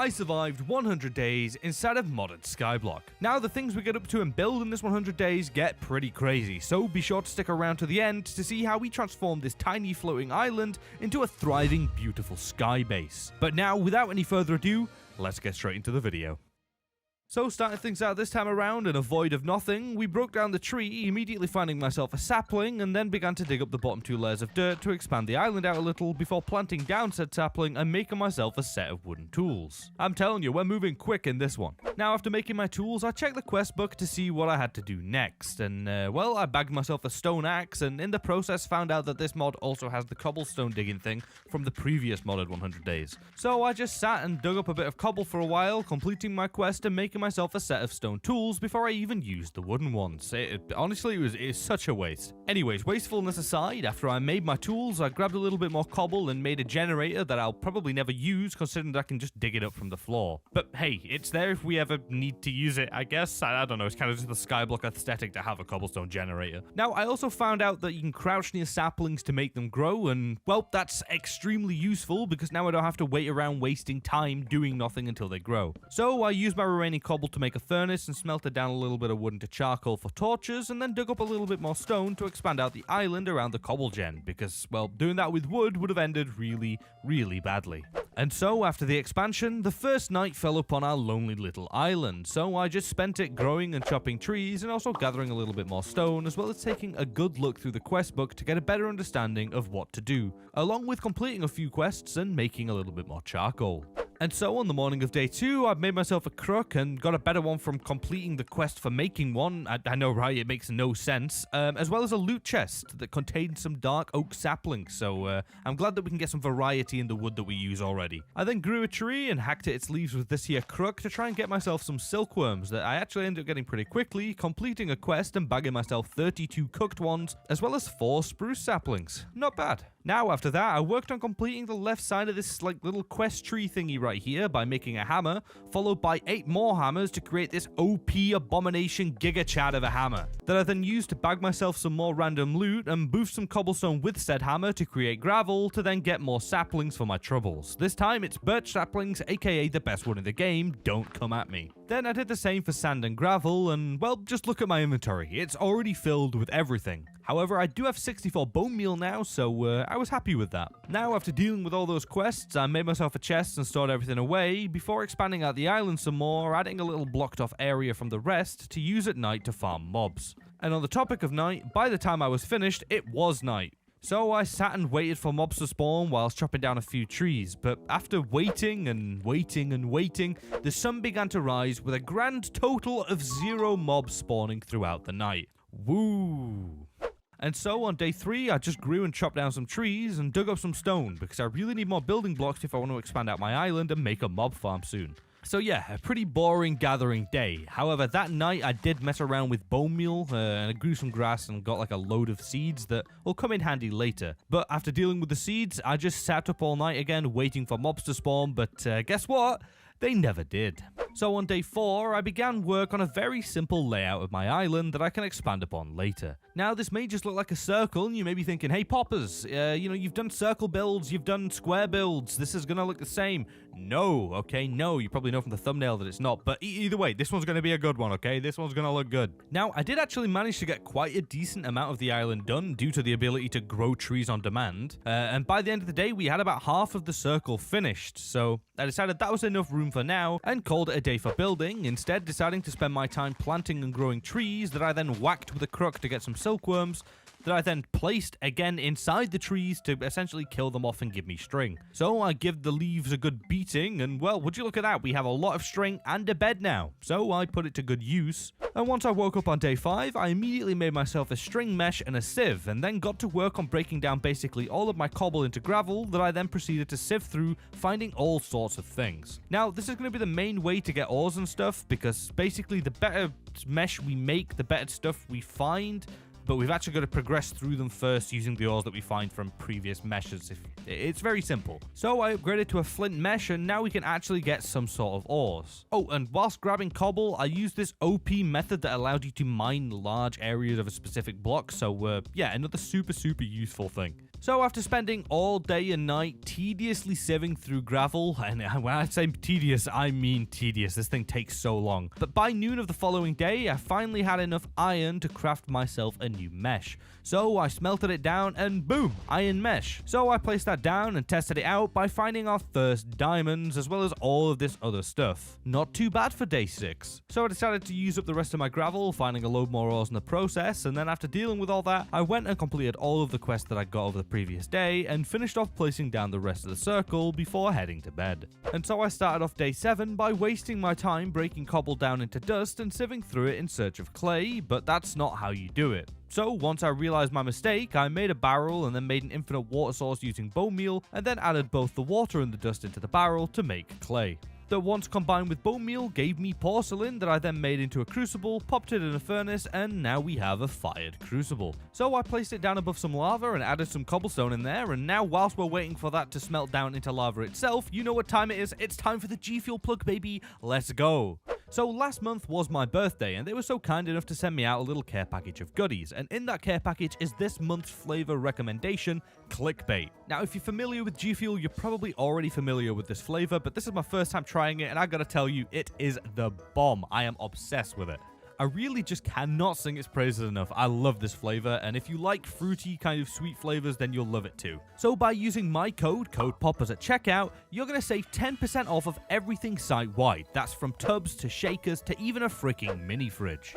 I survived 100 days inside of modded Skyblock. Now the things we get up to and build in this 100 days get pretty crazy, so be sure to stick around to the end to see how we transform this tiny floating island into a thriving, beautiful sky base. But now, without any further ado, let's get straight into the video. So starting things out this time around in a void of nothing, we broke down the tree, immediately finding myself a sapling, and then began to dig up the bottom 2 layers of dirt to expand the island out a little before planting down said sapling and making myself a set of wooden tools. I'm telling you, we're moving quick in this one. Now after making my tools, I checked the quest book to see what I had to do next, and well, I bagged myself a stone axe, and in the process found out that this mod also has the cobblestone digging thing from the previous modded 100 days. So I just sat and dug up a bit of cobble for a while, completing my quest and making myself a set of stone tools before I even used the wooden ones. Honestly, it was such a waste. Anyways, wastefulness aside, after I made my tools, I grabbed a little bit more cobble and made a generator that I'll probably never use, considering that I can just dig it up from the floor. But hey, it's there if we ever need to use it, I guess. I don't know, it's kind of just the Skyblock aesthetic to have a cobblestone generator. Now, I also found out that you can crouch near saplings to make them grow, and well, that's extremely useful because now I don't have to wait around wasting time doing nothing until they grow. So I used my remaining cobble to make a furnace and smelted down a little bit of wood into charcoal for torches, and then dug up a little bit more stone to expand out the island around the cobble gen, because, well, doing that with wood would have ended really, really badly. And so, after the expansion, the first night fell upon our lonely little island, so I just spent it growing and chopping trees and also gathering a little bit more stone, as well as taking a good look through the quest book to get a better understanding of what to do, along with completing a few quests and making a little bit more charcoal. And so on the morning of day 2, I've made myself a crook and got a better one from completing the quest for making one. I know, right? It makes no sense. As well as a loot chest that contained some dark oak saplings. So I'm glad that we can get some variety in the wood that we use already. I then grew a tree and hacked at its leaves with this here crook to try and get myself some silkworms that I actually ended up getting pretty quickly, completing a quest and bagging myself 32 cooked ones, as well as 4 spruce saplings. Not bad. Now, after that, I worked on completing the left side of this little quest tree thingy right here by making a hammer, followed by 8 more hammers to create this OP abomination giga chad of a hammer, that I then used to bag myself some more random loot and boost some cobblestone with said hammer to create gravel to then get more saplings for my troubles. This time it's birch saplings, aka the best one in the game, don't come at me. Then I did the same for sand and gravel, and well, just look at my inventory, it's already filled with everything. However, I do have 64 bone meal now, so I was happy with that. Now, after dealing with all those quests, I made myself a chest and stored everything away, before expanding out the island some more, adding a little blocked off area from the rest to use at night to farm mobs. And on the topic of night, by the time I was finished, it was night. So I sat and waited for mobs to spawn whilst chopping down a few trees, but after waiting and waiting and waiting, the sun began to rise with a grand total of 0 mobs spawning throughout the night. Woo! And so on day 3, I just grew and chopped down some trees and dug up some stone because I really need more building blocks if I want to expand out my island and make a mob farm soon. So yeah, a pretty boring gathering day. However, that night I did mess around with bone meal and I grew some grass and got like a load of seeds that will come in handy later. But after dealing with the seeds, I just sat up all night again waiting for mobs to spawn, but guess what? They never did. So on day 4, I began work on a very simple layout of my island that I can expand upon later. Now, this may just look like a circle, and you may be thinking, hey, Poppers, you've done circle builds, you've done square builds, this is gonna look the same. No, okay, no, you probably know from the thumbnail that it's not, but either way, this one's gonna be a good one, okay? This one's gonna look good. Now, I did actually manage to get quite a decent amount of the island done due to the ability to grow trees on demand, and by the end of the day, we had about half of the circle finished, so I decided that was enough room for now and called it a day for building, instead deciding to spend my time planting and growing trees that I then whacked with a crook to get some silkworms that I then placed again inside the trees to essentially kill them off and give me string. So I give the leaves a good beating, and well, would you look at that, we have a lot of string and a bed now. So I put it to good use. And once I woke up on day 5, I immediately made myself a string mesh and a sieve, and then got to work on breaking down basically all of my cobble into gravel that I then proceeded to sieve through, finding all sorts of things. Now, this is going to be the main way to get ores and stuff, because basically the better mesh we make, the better stuff we find, but we've actually got to progress through them first using the ores that we find from previous meshes. It's very simple. So I upgraded to a flint mesh, and now we can actually get some sort of ores. Oh, and whilst grabbing cobble, I used this OP method that allowed you to mine large areas of a specific block, so yeah, another super useful thing. So after spending all day and night tediously sieving through gravel, and when I say tedious, I mean tedious, this thing takes so long. But by noon of the following day, I finally had enough iron to craft myself a new mesh. So I smelted it down and boom, iron mesh. So I placed that down and tested it out by finding our first diamonds as well as all of this other stuff. Not too bad for day 6. So I decided to use up the rest of my gravel, finding a load more ores in the process, and then after dealing with all that, I went and completed all of the quests that I got over the previous day and finished off placing down the rest of the circle before heading to bed. And so I started off day 7 by wasting my time breaking cobble down into dust and sieving through it in search of clay, but that's not how you do it. So once I realized my mistake, I made a barrel and then made an infinite water source using bone meal and then added both the water and the dust into the barrel to make clay. That once combined with bone meal gave me porcelain that I then made into a crucible, popped it in a furnace, and now we have a fired crucible. So I placed it down above some lava and added some cobblestone in there, and now whilst we're waiting for that to smelt down into lava itself, you know what time it is, it's time for the G Fuel plug, baby, let's go. So last month was my birthday, and they were so kind enough to send me out a little care package of goodies, and in that care package is this month's flavor recommendation, clickbait. Now if you're familiar with G Fuel, you're probably already familiar with this flavor, but this is my first time trying it, and I gotta tell you, it is the bomb. I am obsessed with it. I really just cannot sing its praises enough. I love this flavor, and if you like fruity kind of sweet flavors, then you'll love it too. So by using my code poppers at checkout, you're going to save 10% off of everything site-wide. That's from tubs to shakers to even a freaking mini fridge.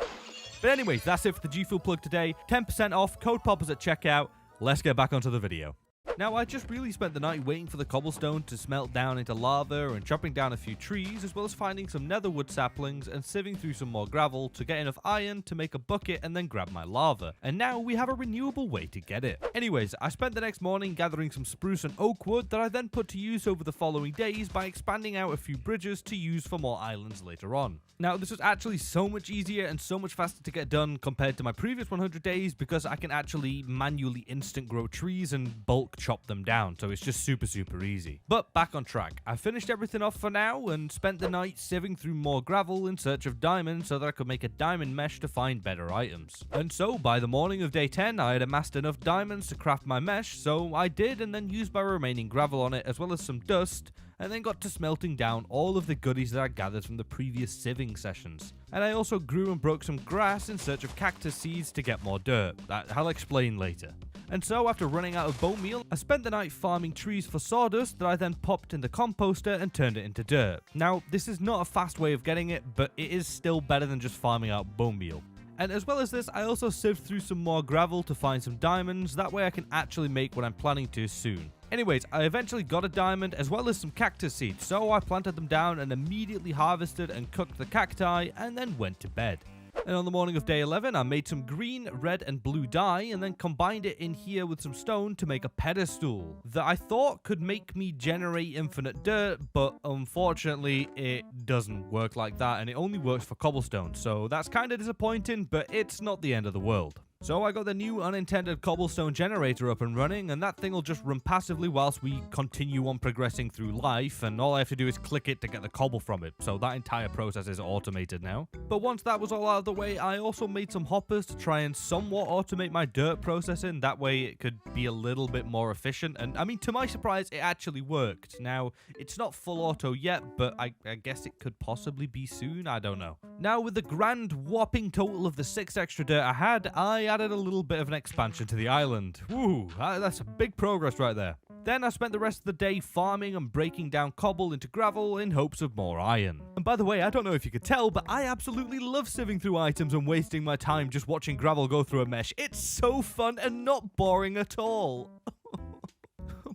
But anyways, that's it for the G Fuel plug today. 10% off, code poppers at checkout. Let's get back onto the video. Now, I just really spent the night waiting for the cobblestone to smelt down into lava and chopping down a few trees, as well as finding some netherwood saplings and sieving through some more gravel to get enough iron to make a bucket and then grab my lava. And now we have a renewable way to get it. Anyways, I spent the next morning gathering some spruce and oak wood that I then put to use over the following days by expanding out a few bridges to use for more islands later on. Now, this was actually so much easier and so much faster to get done compared to my previous 100 days because I can actually manually instant grow trees and bulk chop them down, so it's just super easy. But back on track. I finished everything off for now and spent the night sieving through more gravel in search of diamonds so that I could make a diamond mesh to find better items. And so by the morning of day 10, I had amassed enough diamonds to craft my mesh, so I did, and then used my remaining gravel on it as well as some dust, and then got to smelting down all of the goodies that I gathered from the previous sieving sessions. And I also grew and broke some grass in search of cactus seeds to get more dirt. I'll explain later. And so after running out of bone meal, I spent the night farming trees for sawdust that I then popped in the composter and turned it into dirt. Now, this is not a fast way of getting it, but it is still better than just farming out bone meal. And as well as this, I also sieved through some more gravel to find some diamonds, that way I can actually make what I'm planning to soon. Anyways, I eventually got a diamond as well as some cactus seeds, so I planted them down and immediately harvested and cooked the cacti and then went to bed. And on the morning of day 11, I made some green, red, and blue dye and then combined it in here with some stone to make a pedestal that I thought could make me generate infinite dirt, but unfortunately it doesn't work like that and it only works for cobblestone, so that's kind of disappointing, but it's not the end of the world. So I got the new unintended cobblestone generator up and running, and that thing will just run passively whilst we continue on progressing through life, and all I have to do is click it to get the cobble from it, so that entire process is automated now. But once that was all out of the way, I also made some hoppers to try and somewhat automate my dirt processing, that way it could be a little bit more efficient, and I mean, to my surprise, it actually worked. Now, it's not full auto yet, but I guess it could possibly be soon, I don't know. Now, with the grand whopping total of the 6 extra dirt I had, I added a little bit of an expansion to the island. Woo, that's a big progress right there. Then I spent the rest of the day farming and breaking down cobble into gravel in hopes of more iron. And by the way, I don't know if you could tell, but I absolutely love sieving through items and wasting my time just watching gravel go through a mesh. It's so fun and not boring at all.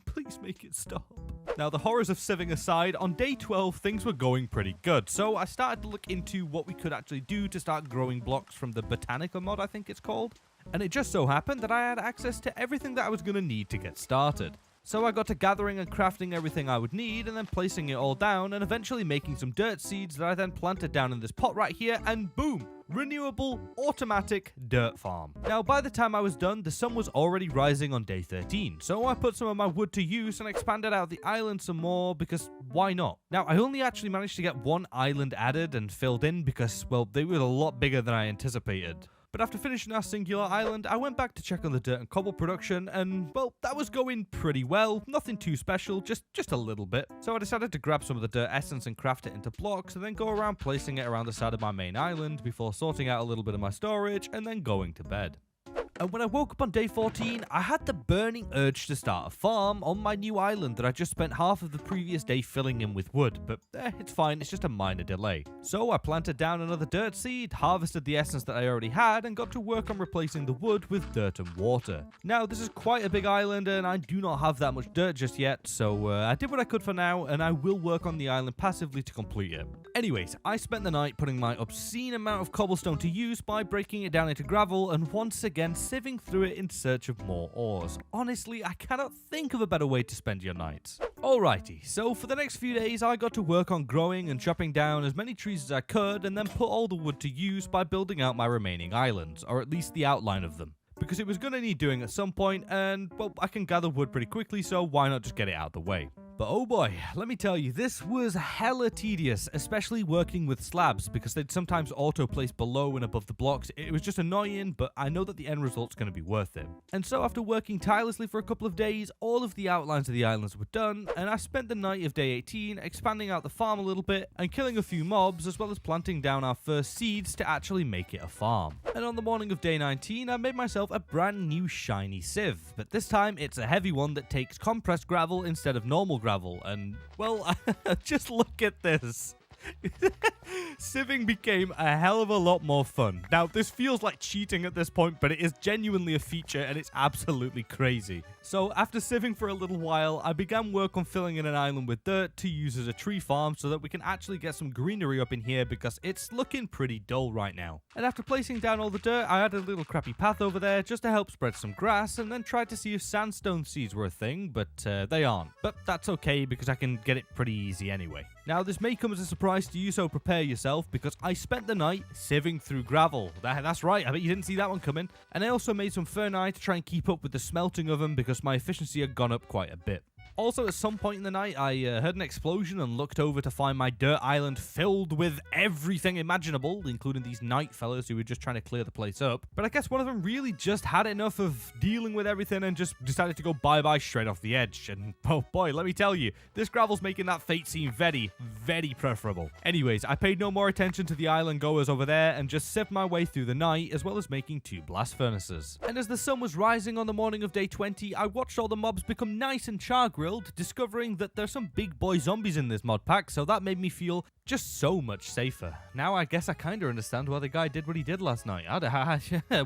Please make it stop. Now, the horrors of sieving aside, on day 12, things were going pretty good, so I started to look into what we could actually do to start growing blocks from the Botanica mod, I think it's called. And it just so happened that I had access to everything that I was going to need to get started. So I got to gathering and crafting everything I would need and then placing it all down and eventually making some dirt seeds that I then planted down in this pot right here, and boom! Renewable, automatic dirt farm. Now, by the time I was done, the sun was already rising on day 13, so I put some of my wood to use and expanded out the island some more because why not? Now, I only actually managed to get one island added and filled in because, well, they were a lot bigger than I anticipated. But after finishing our singular island, I went back to check on the dirt and cobble production, and well, that was going pretty well. Nothing too special, just a little bit. So I decided to grab some of the dirt essence and craft it into blocks, and then go around placing it around the side of my main island before sorting out a little bit of my storage and then going to bed. And when I woke up on day 14, I had the burning urge to start a farm on my new island that I just spent half of the previous day filling in with wood, but it's fine, it's just a minor delay. So I planted down another dirt seed, harvested the essence that I already had, and got to work on replacing the wood with dirt and water. Now, this is quite a big island, and I do not have that much dirt just yet, so I did what I could for now, and I will work on the island passively to complete it. Anyways, I spent the night putting my obscene amount of cobblestone to use by breaking it down into gravel, and once again sieving through it in search of more ores. Honestly, I cannot think of a better way to spend your nights. Alrighty, so for the next few days I got to work on growing and chopping down as many trees as I could, and then put all the wood to use by building out my remaining islands, or at least the outline of them. Because it was going to need doing at some point, and well, I can gather wood pretty quickly, so why not just get it out of the way. But oh boy, let me tell you, this was hella tedious, especially working with slabs, because they'd sometimes auto-place below and above the blocks. It was just annoying, but I know that the end result's going to be worth it. And so after working tirelessly for a couple of days, all of the outlines of the islands were done, and I spent the night of day 18 expanding out the farm a little bit, and killing a few mobs, as well as planting down our first seeds to actually make it a farm. And on the morning of day 19, I made myself a brand new shiny sieve, but this time it's a heavy one that takes compressed gravel instead of normal gravel, and well, just look at this. Sieving became a hell of a lot more fun. Now, this feels like cheating at this point, but it is genuinely a feature, and it's absolutely crazy. So after sieving for a little while, I began work on filling in an island with dirt to use as a tree farm so that we can actually get some greenery up in here, because it's looking pretty dull right now. And after placing down all the dirt, I added a little crappy path over there just to help spread some grass, and then tried to see if sandstone seeds were a thing, but they aren't. But that's okay, because I can get it pretty easy anyway. Now, this may come as a surprise to you, so prepare yourself, because I spent the night sieving through gravel. That's right, I bet you didn't see that one coming. And I also made some ferni to try and keep up with the smelting of them, because my efficiency had gone up quite a bit. Also, at some point in the night, I heard an explosion and looked over to find my dirt island filled with everything imaginable, including these night fellas who were just trying to clear the place up. But I guess one of them really just had enough of dealing with everything and just decided to go bye-bye straight off the edge. And oh boy, let me tell you, this gravel's making that fate seem very, very preferable. Anyways, I paid no more attention to the island goers over there and just sieved my way through the night, as well as making 2 blast furnaces. And as the sun was rising on the morning of day 20, I watched all the mobs become nice and char-grilled, discovering that there's some big boy zombies in this mod pack, so that made me feel just so much safer. Now I guess I kind of understand why the guy did what he did last night.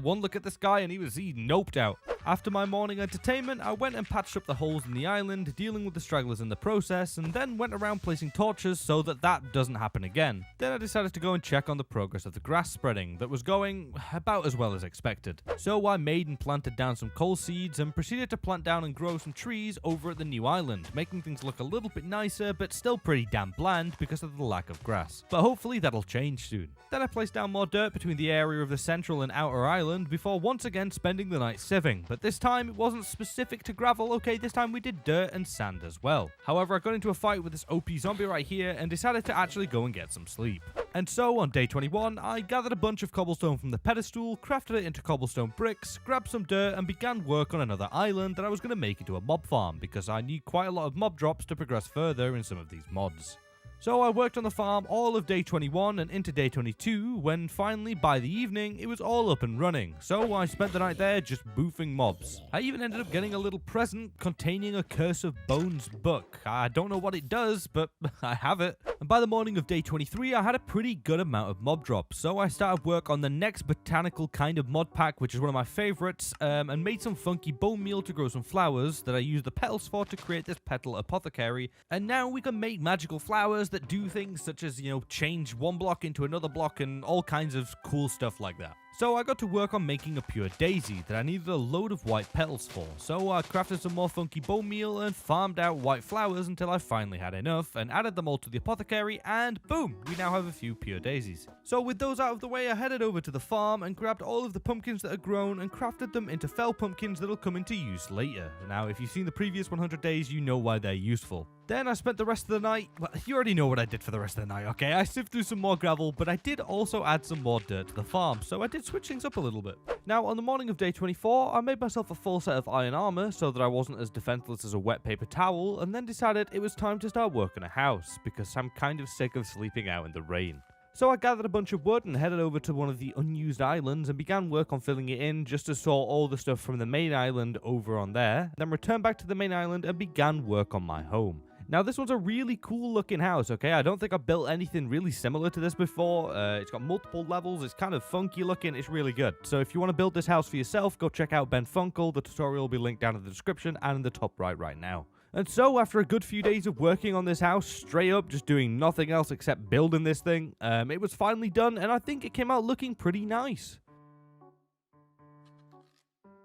One look at this guy and he noped out. After my morning entertainment, I went and patched up the holes in the island, dealing with the stragglers in the process, and then went around placing torches so that doesn't happen again. Then I decided to go and check on the progress of the grass spreading that was going about as well as expected. So I made and planted down some coal seeds and proceeded to plant down and grow some trees over at the new island, making things look a little bit nicer, but still pretty damn bland because of the lack of grass. But hopefully that'll change soon. Then I placed down more dirt between the area of the central and outer island before once again spending the night sieving, but this time it wasn't specific to gravel. Okay, this time we did dirt and sand as well. However, I got into a fight with this OP zombie right here and decided to actually go and get some sleep. And so on day 21, I gathered a bunch of cobblestone from the pedestal, crafted it into cobblestone bricks, grabbed some dirt, and began work on another island that I was going to make into a mob farm, because I need quite a lot of mob drops to progress further in some of these mods. So I worked on the farm all of day 21 and into day 22, when finally, by the evening, it was all up and running. So I spent the night there just boofing mobs. I even ended up getting a little present containing a Curse of Bones book. I don't know what it does, but I have it. And by the morning of day 23, I had a pretty good amount of mob drops. So I started work on the next botanical kind of mod pack, which is one of my favorites, and made some funky bone meal to grow some flowers that I used the petals for to create this petal apothecary. And now we can make magical flowers that do things such as, change one block into another block and all kinds of cool stuff like that. So I got to work on making a pure daisy that I needed a load of white petals for. So I crafted some more funky bone meal and farmed out white flowers until I finally had enough and added them all to the apothecary, and boom, we now have a few pure daisies. So with those out of the way, I headed over to the farm and grabbed all of the pumpkins that are grown and crafted them into fell pumpkins that'll come into use later. Now, if you've seen the previous 100 days, you know why they're useful. Then I spent the rest of the night, well, you already know what I did for the rest of the night, okay? I sieved through some more gravel, but I did also add some more dirt to the farm, so I did to switch things up a little bit. Now, on the morning of day 24, I made myself a full set of iron armor so that I wasn't as defenseless as a wet paper towel, and then decided it was time to start work on a house, because I'm kind of sick of sleeping out in the rain. So I gathered a bunch of wood and headed over to one of the unused islands and began work on filling it in just to store all the stuff from the main island over on there, then returned back to the main island and began work on my home. Now, this one's a really cool looking house, okay? I don't think I've built anything really similar to this before. It's got multiple levels, it's kind of funky looking, it's really good. So if you want to build this house for yourself, go check out Ben Funkle. The tutorial will be linked down in the description and in the top right now. And so, after a good few days of working on this house, straight up just doing nothing else except building this thing, it was finally done, and I think it came out looking pretty nice.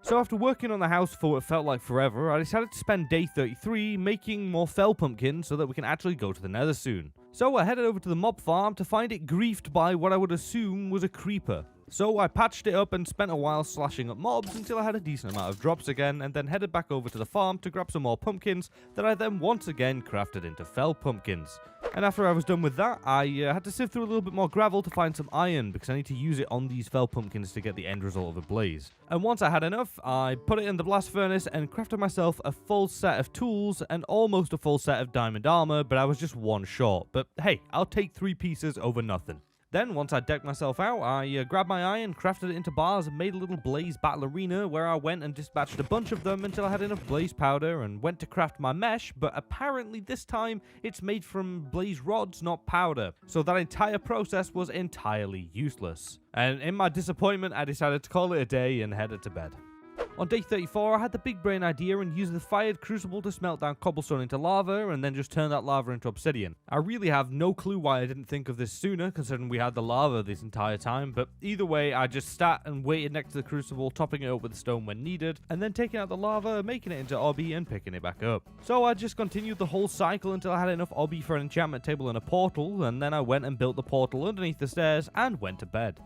So after working on the house for what felt like forever, I decided to spend day 33 making more fell pumpkins so that we can actually go to the nether soon. So I headed over to the mob farm to find it griefed by what I would assume was a creeper. So I patched it up and spent a while slashing up mobs until I had a decent amount of drops again, and then headed back over to the farm to grab some more pumpkins that I then once again crafted into fell pumpkins. And after I was done with that, I had to sift through a little bit more gravel to find some iron, because I need to use it on these fell pumpkins to get the end result of a blaze. And once I had enough, I put it in the blast furnace and crafted myself a full set of tools and almost a full set of diamond armor, but I was just one short. But hey, I'll take 3 pieces over nothing. Then, once I decked myself out, I grabbed my iron, crafted it into bars, and made a little blaze battle arena where I went and dispatched a bunch of them until I had enough blaze powder and went to craft my mesh, but apparently this time it's made from blaze rods, not powder. So that entire process was entirely useless. And in my disappointment, I decided to call it a day and headed to bed. On day 34, I had the big brain idea and used the fired crucible to smelt down cobblestone into lava and then just turn that lava into obsidian. I really have no clue why I didn't think of this sooner, considering we had the lava this entire time, but either way, I just sat and waited next to the crucible, topping it up with stone when needed, and then taking out the lava, making it into obby and picking it back up. So I just continued the whole cycle until I had enough obby for an enchantment table and a portal, and then I went and built the portal underneath the stairs and went to bed.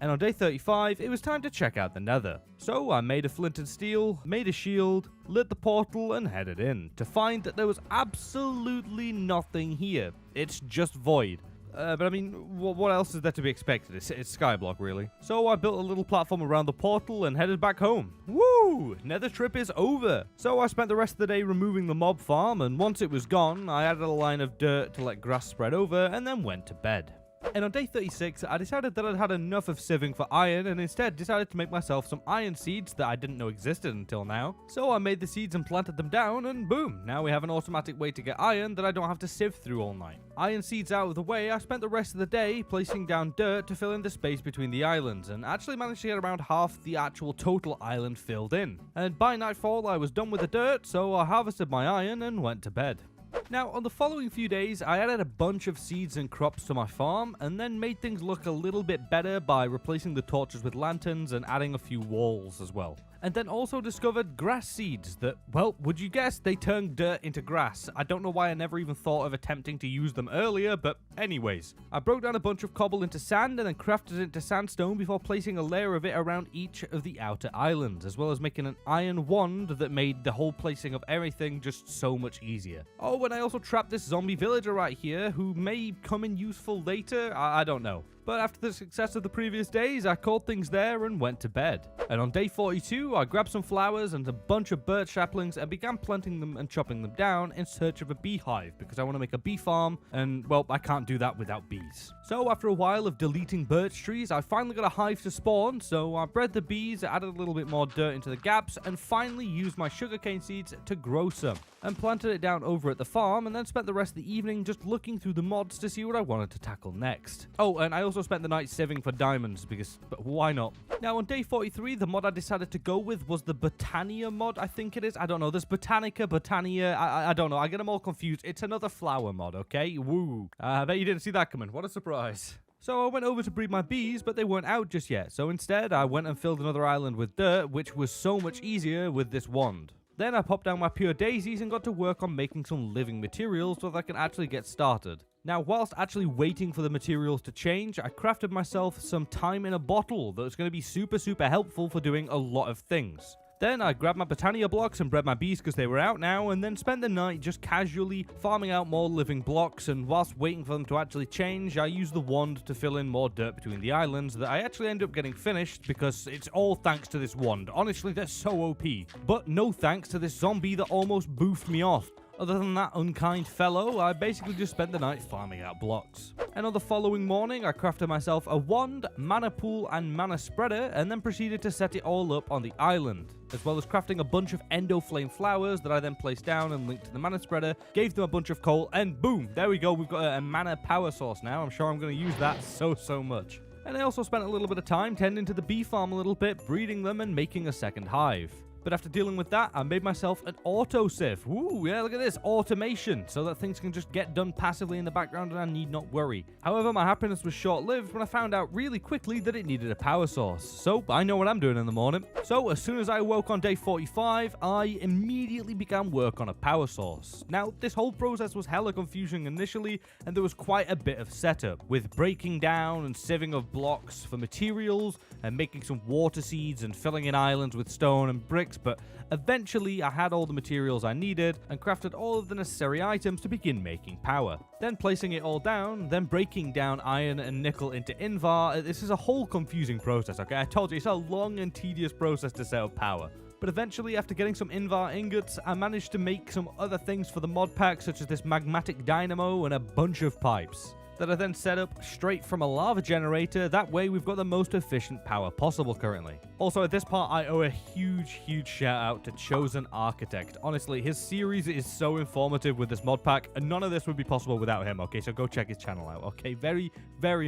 And on day 35, it was time to check out the nether. So I made a flint and steel, made a shield, lit the portal, and headed in, to find that there was absolutely nothing here. It's just void. But I mean, what else is there to be expected? It's Skyblock, really. So I built a little platform around the portal and headed back home. Woo! Nether trip is over. So I spent the rest of the day removing the mob farm, and once it was gone, I added a line of dirt to let grass spread over, and then went to bed. And on day 36, I decided that I'd had enough of sieving for iron and instead decided to make myself some iron seeds that I didn't know existed until now. So I made the seeds and planted them down, and boom, now we have an automatic way to get iron that I don't have to sieve through all night. Iron seeds out of the way, I spent the rest of the day placing down dirt to fill in the space between the islands, and actually managed to get around half the actual total island filled in. And by nightfall, I was done with the dirt, so I harvested my iron and went to bed. Now, on the following few days, I added a bunch of seeds and crops to my farm, and then made things look a little bit better by replacing the torches with lanterns and adding a few walls as well. And then also discovered grass seeds that, well, would you guess, they turn dirt into grass. I don't know why I never even thought of attempting to use them earlier, but anyways. I broke down a bunch of cobble into sand and then crafted it into sandstone before placing a layer of it around each of the outer islands, as well as making an iron wand that made the whole placing of everything just so much easier. Oh, and I also trapped this zombie villager right here who may come in useful later, I don't know. But after the success of the previous days, I called things there and went to bed. And on day 42, I grabbed some flowers and a bunch of birch saplings and began planting them and chopping them down in search of a beehive, because I want to make a bee farm, and, well, I can't do that without bees. So after a while of deleting birch trees, I finally got a hive to spawn, so I bred the bees, added a little bit more dirt into the gaps, and finally used my sugarcane seeds to grow some, and planted it down over at the farm, and then spent the rest of the evening just looking through the mods to see what I wanted to tackle next. Oh, and I also spent the night sieving for diamonds, because why not? Now on day 43, the mod I decided to go with was the Botania mod, I think it is. I don't know, there's Botanica, Botania, I don't know, I get them all confused. It's another flower mod, okay? Woo. I bet you didn't see that coming. What a surprise. So I went over to breed my bees, but they weren't out just yet. So instead, I went and filled another island with dirt, which was so much easier with this wand. Then I popped down my pure daisies and got to work on making some living materials so that I can actually get started. Now, whilst actually waiting for the materials to change, I crafted myself some time in a bottle that was going to be super helpful for doing a lot of things. Then I grabbed my Botania blocks and bred my bees because they were out now, and then spent the night just casually farming out more living blocks, and whilst waiting for them to actually change, I used the wand to fill in more dirt between the islands that I actually ended up getting finished because it's all thanks to this wand. Honestly, they're so OP. But no thanks to this zombie that almost boofed me off. Other than that unkind fellow, I basically just spent the night farming out blocks. And on the following morning, I crafted myself a wand, mana pool, and mana spreader, and then proceeded to set it all up on the island, as well as crafting a bunch of endo flame flowers that I then placed down and linked to the mana spreader, gave them a bunch of coal, and boom, there we go, we've got a mana power source now. I'm sure I'm going to use that so much. And I also spent a little bit of time tending to the bee farm a little bit, breeding them and making a second hive. But after dealing with that, I made myself an autosieve. Ooh, yeah, look at this. Automation. So that things can just get done passively in the background and I need not worry. However, my happiness was short-lived when I found out really quickly that it needed a power source. So I know what I'm doing in the morning. So as soon as I awoke on day 45, I immediately began work on a power source. Now, this whole process was hella confusing initially, and there was quite a bit of setup, with breaking down and sieving of blocks for materials, and making some water seeds and filling in islands with stone and bricks. But eventually I had all the materials I needed and crafted all of the necessary items to begin making power. Then placing it all down, then breaking down iron and nickel into invar. This is a whole confusing process, okay? I told you, it's a long and tedious process to set up power. But eventually, after getting some invar ingots, I managed to make some other things for the mod pack, such as this magmatic dynamo and a bunch of pipes that I then set up straight from a lava generator. That way we've got the most efficient power possible currently. Also, at this part, I owe a huge shout out to Chosen Architect. Honestly, his series is so informative with this mod pack, and none of this would be possible without him, okay? So go check his channel out, okay? Very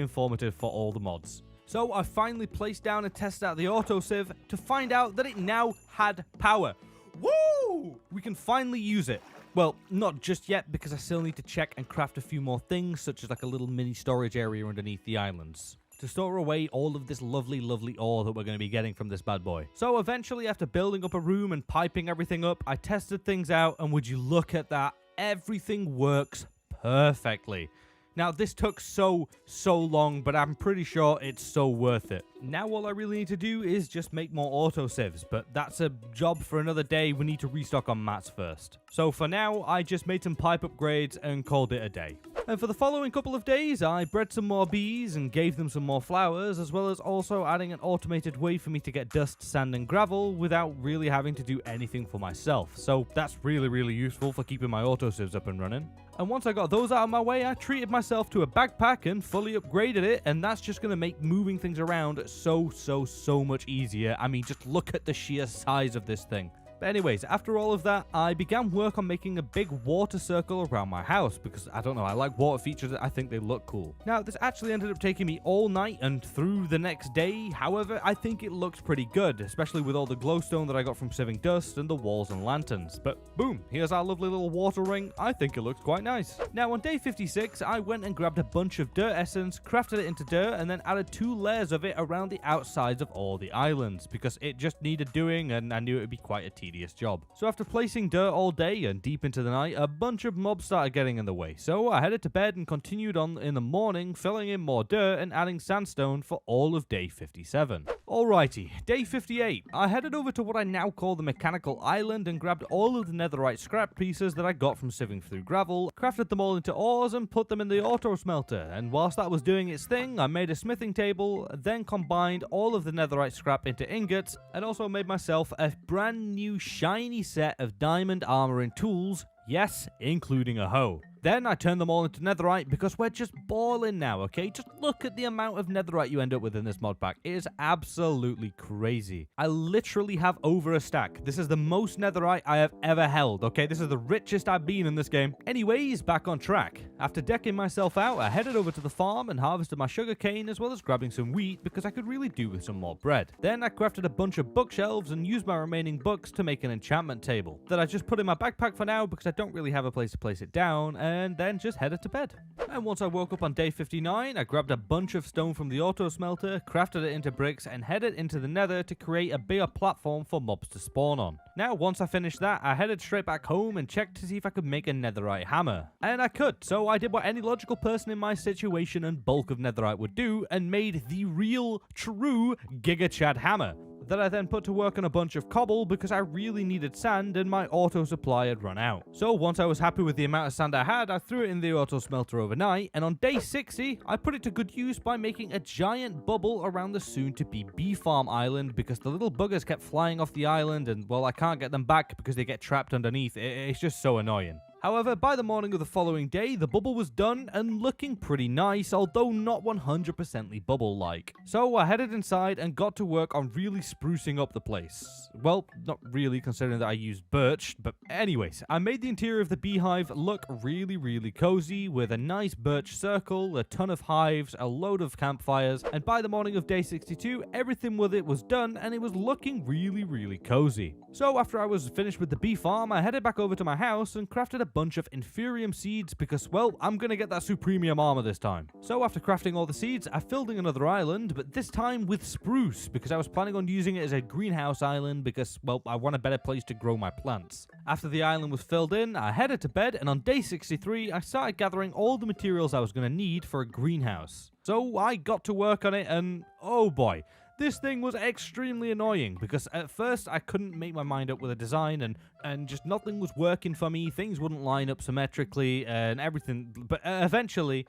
informative for all the mods. So I finally placed down and tested out the autosieve to find out that it now had power. Woo! We can finally use it. Well, not just yet, because I still need to check and craft a few more things, such as like a little mini storage area underneath the islands, to store away all of this lovely ore that we're going to be getting from this bad boy. So eventually, after building up a room and piping everything up, I tested things out, and would you look at that, everything works perfectly. Now, this took so long, but I'm pretty sure it's so worth it. Now, all I really need to do is just make more autosieves, but that's a job for another day. We need to restock on mats first. So for now, I just made some pipe upgrades and called it a day. And for the following couple of days, I bred some more bees and gave them some more flowers, as well as also adding an automated way for me to get dust, sand, and gravel without really having to do anything for myself. So that's really useful for keeping my autosieves up and running. And once I got those out of my way, I treated myself to a backpack and fully upgraded it, and that's just going to make moving things around so much easier. I mean, just look at the sheer size of this thing. But anyways, after all of that, I began work on making a big water circle around my house because, I don't know, I like water features. I think they look cool. Now, this actually ended up taking me all night and through the next day. However, I think it looks pretty good, especially with all the glowstone that I got from sieving dust and the walls and lanterns. But boom, here's our lovely little water ring. I think it looks quite nice. Now, on day 56, I went and grabbed a bunch of dirt essence, crafted it into dirt, and then added 2 layers of it around the outsides of all the islands because it just needed doing, and I knew it would be quite a tedious job. So after placing dirt all day and deep into the night, a bunch of mobs started getting in the way. So I headed to bed and continued on in the morning, filling in more dirt and adding sandstone for all of day 57. Alrighty, day 58. I headed over to what I now call the mechanical island and grabbed all of the netherite scrap pieces that I got from sieving through gravel, crafted them all into ores and put them in the auto smelter. And whilst that was doing its thing, I made a smithing table, then combined all of the netherite scrap into ingots, and also made myself a brand new shiny set of diamond armor and tools, yes, including a hoe. Then I turned them all into netherite because we're just balling now, okay? Just look at the amount of netherite you end up with in this mod pack. It is absolutely crazy. I literally have over a stack. This is the most netherite I have ever held, okay? This is the richest I've been in this game. Anyways, back on track. After decking myself out, I headed over to the farm and harvested my sugarcane as well as grabbing some wheat because I could really do with some more bread. Then I crafted a bunch of bookshelves and used my remaining books to make an enchantment table that I just put in my backpack for now because I don't really have a place to place it down, and then just headed to bed. And once I woke up on day 59, I grabbed a bunch of stone from the auto smelter, crafted it into bricks, and headed into the nether to create a bigger platform for mobs to spawn on. Now, once I finished that, I headed straight back home and checked to see if I could make a netherite hammer. And I could, so I did what any logical person in my situation and bulk of netherite would do, and made the real, true Giga Chad hammer. that I then put to work on a bunch of cobble because I really needed sand and my auto supply had run out. So once I was happy with the amount of sand I had, I threw it in the auto smelter overnight, and on day 60, I put it to good use by making a giant bubble around the soon-to-be bee farm island because the little buggers kept flying off the island and, well, I can't get them back because they get trapped underneath. It's just so annoying. However, by the morning of the following day, the bubble was done and looking pretty nice, although not 100%ly bubble-like. So I headed inside and got to work on really sprucing up the place. Well, not really, considering that I used birch, but anyways, I made the interior of the beehive look really cozy with a nice birch circle, a ton of hives, a load of campfires, and by the morning of day 62, everything with it was done and it was looking really cozy. So after I was finished with the bee farm, I headed back over to my house and crafted a bunch of inferium seeds because, well, I'm gonna get that supremium armor this time. So after crafting all the seeds, I filled in another island, but this time with spruce because I was planning on using it as a greenhouse island because, well, I want a better place to grow my plants. After the island was filled in, I headed to bed, and on day 63, I started gathering all the materials I was gonna need for a greenhouse. So I got to work on it, and oh boy, this thing was extremely annoying because at first I couldn't make my mind up with a design and just nothing was working for me. Things wouldn't line up symmetrically and everything. But eventually,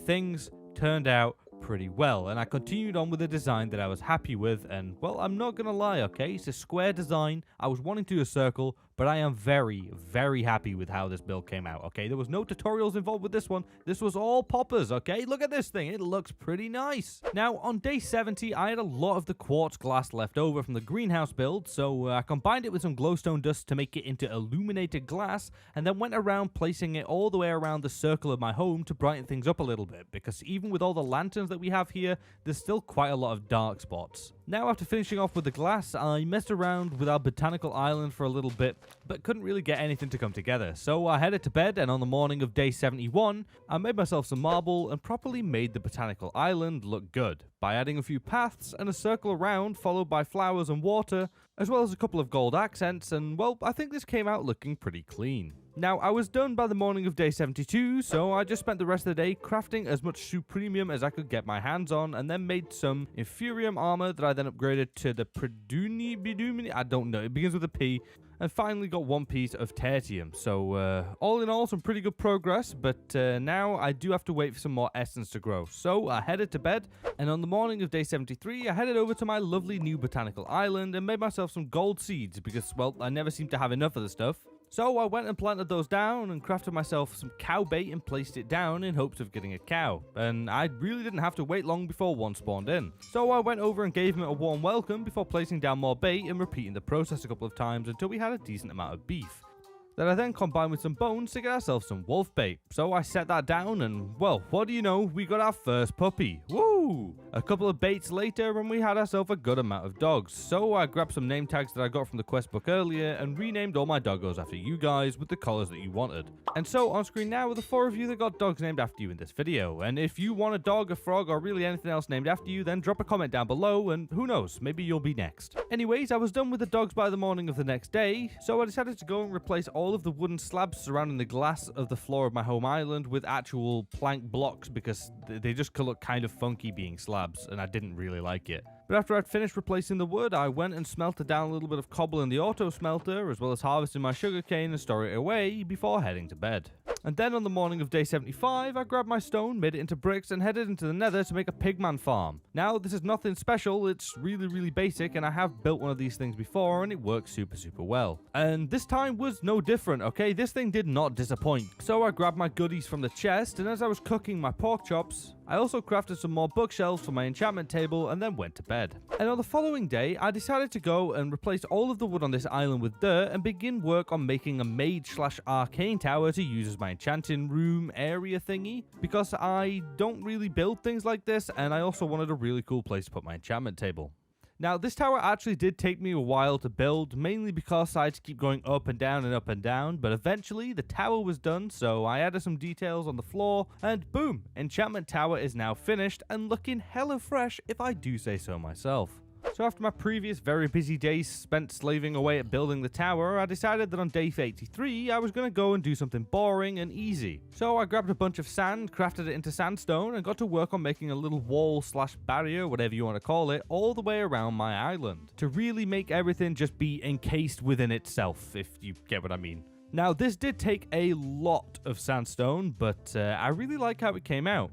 things turned out pretty well, and I continued on with a design that I was happy with, and, well, I'm not gonna lie, okay, it's a square design. I was wanting to do a circle, but I am very happy with how this build came out, okay? There was no tutorials involved with this one. This was all poppers, okay? Look at this thing. It looks pretty nice. Now, on day 70, I had a lot of the quartz glass left over from the greenhouse build, so I combined it with some glowstone dust to make it into illuminated glass, and then went around placing it all the way around the circle of my home to brighten things up a little bit, because even with all the lanterns that we have here, there's still quite a lot of dark spots. Now, after finishing off with the glass, I messed around with our botanical island for a little bit, but couldn't really get anything to come together. So I headed to bed, and on the morning of day 71, I made myself some marble and properly made the botanical island look good by adding a few paths and a circle around, followed by flowers and water, as well as a couple of gold accents, and, well, I think this came out looking pretty clean. Now, I was done by the morning of day 72, so I just spent the rest of the day crafting as much supremium as I could get my hands on, and then made some inferium armor that I then upgraded to the Bidumini, I don't know, it begins with a P, and finally got one piece of tertium. So, all in all, some pretty good progress, but now I do have to wait for some more essence to grow. So, I headed to bed, and on the morning of day 73, I headed over to my lovely new botanical island and made myself some gold seeds because, well, I never seem to have enough of the stuff. So I went and planted those down and crafted myself some cow bait and placed it down in hopes of getting a cow. And I really didn't have to wait long before one spawned in. So I went over and gave him a warm welcome before placing down more bait and repeating the process a couple of times until we had a decent amount of beef. That I then combined with some bones to get ourselves some wolf bait. So I set that down and, well, what do you know, we got our first puppy. Woo! A couple of baits later and we had ourselves a good amount of dogs. So I grabbed some name tags that I got from the quest book earlier and renamed all my doggos after you guys with the colors that you wanted. And so on screen now are the 4 of you that got dogs named after you in this video. And if you want a dog, a frog, or really anything else named after you, then drop a comment down below and who knows, maybe you'll be next. Anyways, I was done with the dogs by the morning of the next day, so I decided to go and replace all of the wooden slabs surrounding the glass of the floor of my home island with actual plank blocks because they just look kind of funky being slabs and I didn't really like it. But after I'd finished replacing the wood, I went and smelted down a little bit of cobble in the auto smelter as well as harvesting my sugarcane and store it away before heading to bed. And then on the morning of day 75, I grabbed my stone, made it into bricks, and headed into the nether to make a pigman farm. Now, this is nothing special, it's really basic, and I have built one of these things before, and it works super well. And this time was no different, okay? This thing did not disappoint. So I grabbed my goodies from the chest, and as I was cooking my pork chops, I also crafted some more bookshelves for my enchantment table, and then went to bed. And on the following day, I decided to go and replace all of the wood on this island with dirt, and begin work on making a mage/arcane tower to use as my enchanting room area thingy, because I don't really build things like this, and I also wanted a really cool place to put my enchantment table. Now, this tower actually did take me a while to build, mainly because I had to keep going up and down, but eventually the tower was done, so I added some details on the floor, and boom, enchantment tower is now finished and looking hella fresh if I do say so myself. So So after my previous very busy day spent slaving away at building the tower, I decided that on day 83 I was going to go and do something boring and easy. So I grabbed a bunch of sand, crafted it into sandstone, and got to work on making a little wall slash barrier, whatever you want to call it, all the way around my island, to really make everything just be encased within itself, if you get what I mean. Now this did take a lot of sandstone, but I really like how it came out.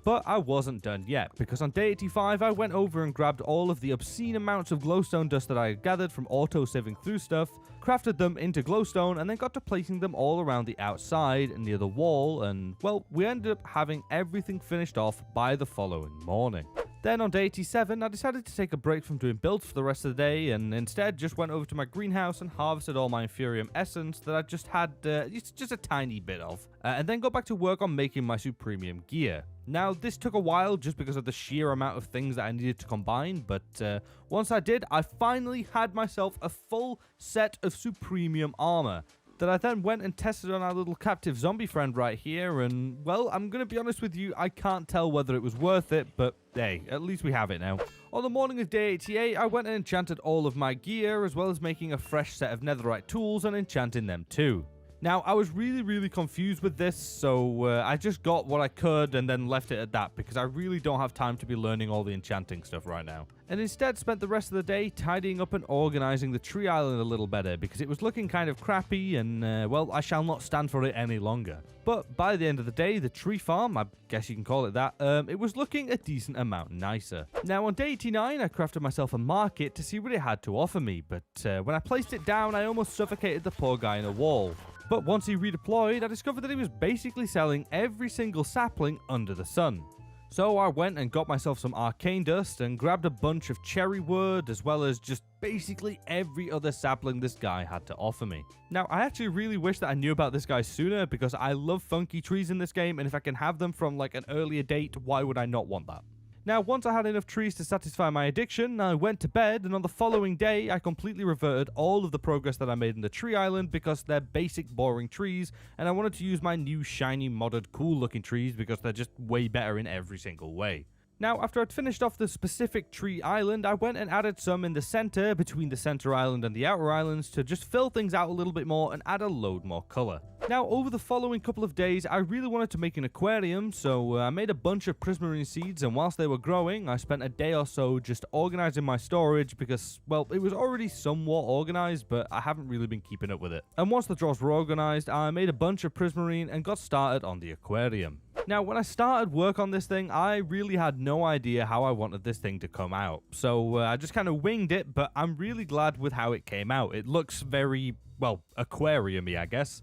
But I wasn't done yet, because on day 85 I went over and grabbed all of the obscene amounts of glowstone dust that I had gathered from auto-sieving through stuff, crafted them into glowstone, and then got to placing them all around the outside and near the wall, and well, we ended up having everything finished off by the following morning. Then on day 87, I decided to take a break from doing builds for the rest of the day, and instead just went over to my greenhouse and harvested all my Inferium essence that I just had just a tiny bit of, and then got back to work on making my Supremium gear. Now, this took a while just because of the sheer amount of things that I needed to combine, but once I did, I finally had myself a full set of Supremium armor that I then went and tested on our little captive zombie friend right here, and, well, I'm going to be honest with you, I can't tell whether it was worth it, but hey, at least we have it now. On the morning of day 88, I went and enchanted all of my gear, as well as making a fresh set of netherite tools and enchanting them too. Now, I was really confused with this, so I just got what I could and then left it at that, because I really don't have time to be learning all the enchanting stuff right now. And instead spent the rest of the day tidying up and organizing the tree island a little better, because it was looking kind of crappy and, well, I shall not stand for it any longer. But by the end of the day, the tree farm, I guess you can call it that, it was looking a decent amount nicer. Now, on day 89, I crafted myself a market to see what it had to offer me, but when I placed it down, I almost suffocated the poor guy in a wall. But once he redeployed, I discovered that he was basically selling every single sapling under the sun. So I went and got myself some arcane dust and grabbed a bunch of cherry wood, as well as just basically every other sapling this guy had to offer me. Now, I actually really wish that I knew about this guy sooner, because I love funky trees in this game, and if I can have them from like an earlier date, why would I not want that? Now, once I had enough trees to satisfy my addiction, I went to bed, and on the following day, I completely reverted all of the progress that I made in the tree island, because they're basic, boring trees, and I wanted to use my new, shiny, modded, cool-looking trees, because they're just way better in every single way. Now, after I'd finished off the specific tree island, I went and added some in the center, between the center island and the outer islands, to just fill things out a little bit more and add a load more color. Now, over the following couple of days, I really wanted to make an aquarium, so I made a bunch of prismarine seeds, and whilst they were growing, I spent a day or so just organizing my storage because, well, it was already somewhat organized, but I haven't really been keeping up with it. And once the drawers were organized, I made a bunch of prismarine and got started on the aquarium. Now, when I started work on this thing, I really had no idea how I wanted this thing to come out, so I just kind of winged it, but I'm really glad with how it came out. It looks very, well, aquarium-y, I guess.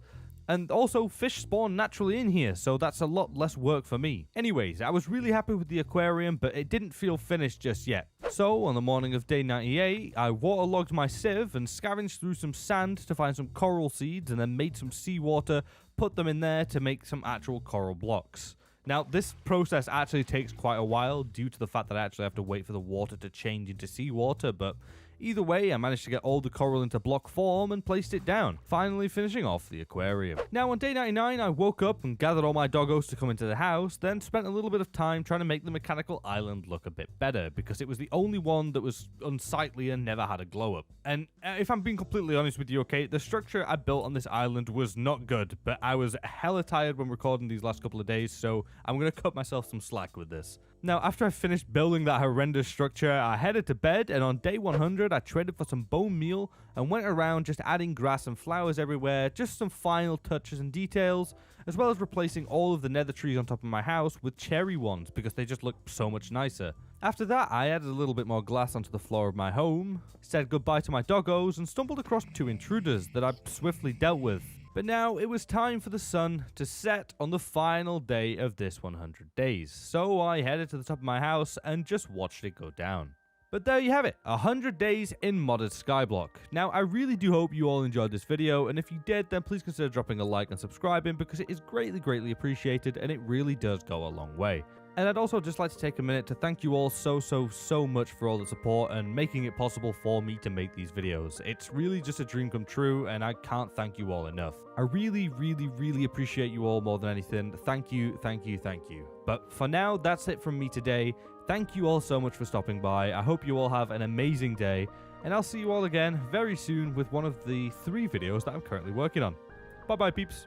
And also, fish spawn naturally in here, so that's a lot less work for me. Anyways, I was really happy with the aquarium, but it didn't feel finished just yet. So, on the morning of day 98, I waterlogged my sieve and scavenged through some sand to find some coral seeds, and then made some seawater, put them in there to make some actual coral blocks. Now, this process actually takes quite a while due to the fact that I actually have to wait for the water to change into seawater, but either way, I managed to get all the coral into block form and placed it down, finally finishing off the aquarium. Now, on day 99, I woke up and gathered all my doggos to come into the house, then spent a little bit of time trying to make the mechanical island look a bit better, because it was the only one that was unsightly and never had a glow up. And if I'm being completely honest with you, okay, the structure I built on this island was not good, but I was hella tired when recording these last couple of days, so I'm going to cut myself some slack with this. Now, after I finished building that horrendous structure, I headed to bed, and on day 100, I traded for some bone meal and went around just adding grass and flowers everywhere, just some final touches and details, as well as replacing all of the nether trees on top of my house with cherry ones because they just look so much nicer. After that, I added a little bit more glass onto the floor of my home, said goodbye to my doggos, and stumbled across 2 intruders that I swiftly dealt with. But now it was time for the sun to set on the final day of this 100 days, so I headed to the top of my house and just watched it go down. But there you have it, 100 days in modded Skyblock. Now, I really do hope you all enjoyed this video, and if you did, then please consider dropping a like and subscribing because it is greatly appreciated and it really does go a long way. And I'd also just like to take a minute to thank you all so much for all the support and making it possible for me to make these videos. It's really just a dream come true, and I can't thank you all enough. I really appreciate you all more than anything. Thank you. But for now, that's it from me today. Thank you all so much for stopping by. I hope you all have an amazing day, and I'll see you all again very soon with one of the 3 videos that I'm currently working on. Bye bye, peeps.